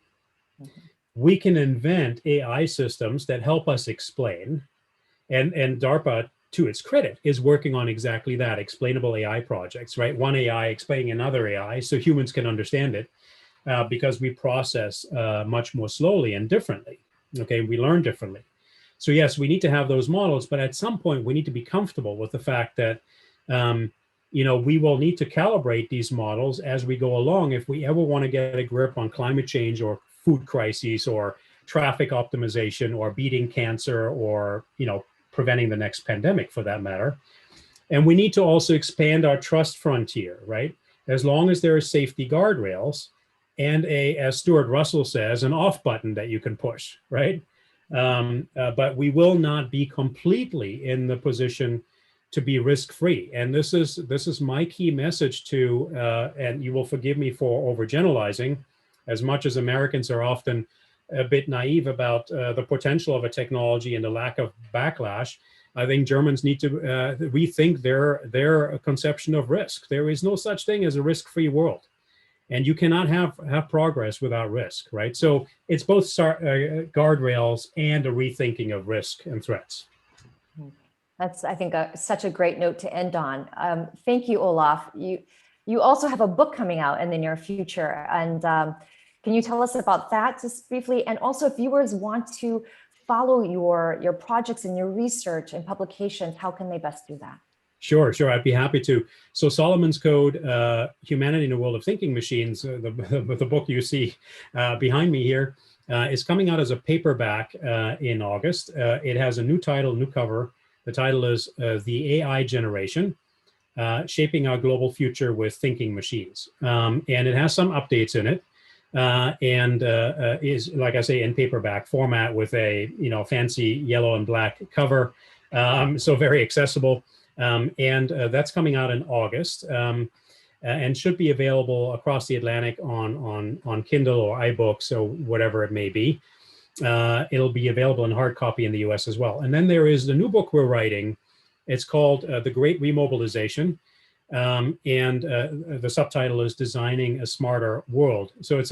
We can invent AI systems that help us explain, and DARPA, to its credit, is working on exactly that, explainable AI projects, right? One AI explaining another AI so humans can understand it, because we process much more slowly and differently. Okay, we learn differently. So yes, we need to have those models, but at some point we need to be comfortable with the fact that we will need to calibrate these models as we go along if we ever want to get a grip on climate change or food crises or traffic optimization or beating cancer or preventing the next pandemic, for that matter. And we need to also expand our trust frontier, right? As long as there are safety guardrails and as Stuart Russell says, an off button that you can push, right? But we will not be completely in the position to be risk-free. And this is my key message to, and you will forgive me for overgeneralizing, as much as Americans are often a bit naive about the potential of a technology and the lack of backlash. I think Germans need to rethink their conception of risk. There is no such thing as a risk-free world. And you cannot have progress without risk, right? So it's both guardrails and a rethinking of risk and threats. That's, I think, such a great note to end on. Thank you, Olaf. You also have a book coming out in the near future. And can you tell us about that just briefly? And also, if viewers want to follow your projects and your research and publications, how can they best do that? Sure. I'd be happy to. So Solomon's Code, Humanity in a World of Thinking Machines, the book you see behind me here, is coming out as a paperback in August. It has a new title, new cover. The title is The AI Generation, Shaping Our Global Future with Thinking Machines. And it has some updates in it. And is, like I say, in paperback format with a fancy yellow and black cover. So very accessible. And that's coming out in August, and should be available across the Atlantic on Kindle or iBooks or whatever it may be. It'll be available in hard copy in the US as well. And then there is the new book we're writing. It's called The Great Remobilization. And the subtitle is Designing a Smarter World. So it's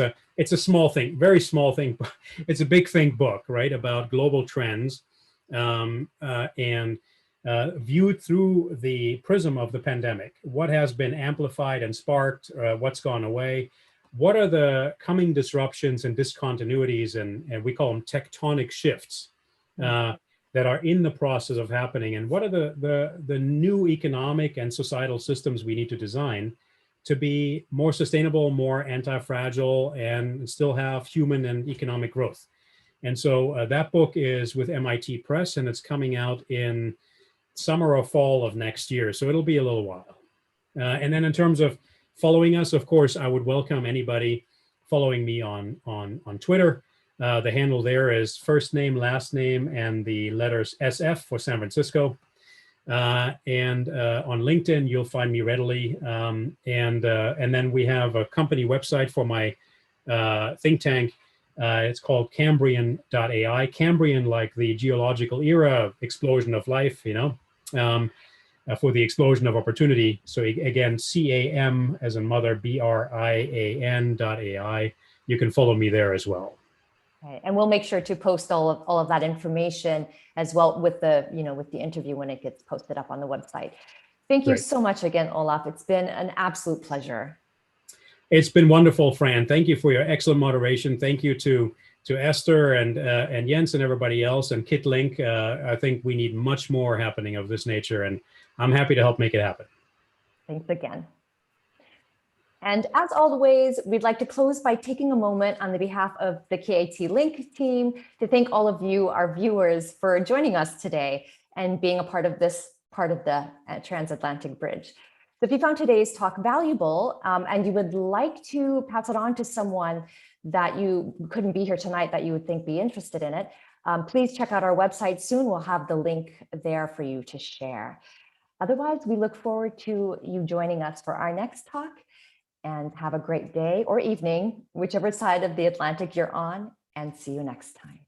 a small thing, very small thing. It's a big think book, right, about global trends, and viewed through the prism of the pandemic. What has been amplified and sparked? What's gone away? What are the coming disruptions and discontinuities, and we call them tectonic shifts, that are in the process of happening? And what are the new economic and societal systems we need to design to be more sustainable, more anti-fragile, and still have human and economic growth? And so that book is with MIT Press, and it's coming out in summer or fall of next year. So it'll be a little while. And then in terms of following us, of course, I would welcome anybody following me on Twitter. The handle there is first name, last name, and the letters SF for San Francisco. And on LinkedIn, you'll find me readily. And then we have a company website for my think tank. It's called Cambrian.ai. Cambrian, like the geological era, explosion of life, for the explosion of opportunity. So again, CAM as in mother, BRIAN.ai. You can follow me there as well. Okay. And we'll make sure to post all of that information as well with the interview when it gets posted up on the website. Thank you so much again, Olaf. It's been an absolute pleasure. It's been wonderful, Fran. Thank you for your excellent moderation. Thank you to Esther and Jens and everybody else, and Kit Link. I think we need much more happening of this nature, and I'm happy to help make it happen. Thanks again. And as always, we'd like to close by taking a moment on the behalf of the KIT Link team to thank all of you, our viewers, for joining us today and being a part of this part of the Transatlantic Bridge. So if you found today's talk valuable and you would like to pass it on to someone that you couldn't be here tonight that you would think be interested in it, please check out our website soon. We'll have the link there for you to share. Otherwise, we look forward to you joining us for our next talk, and have a great day or evening, whichever side of the Atlantic you're on, and see you next time.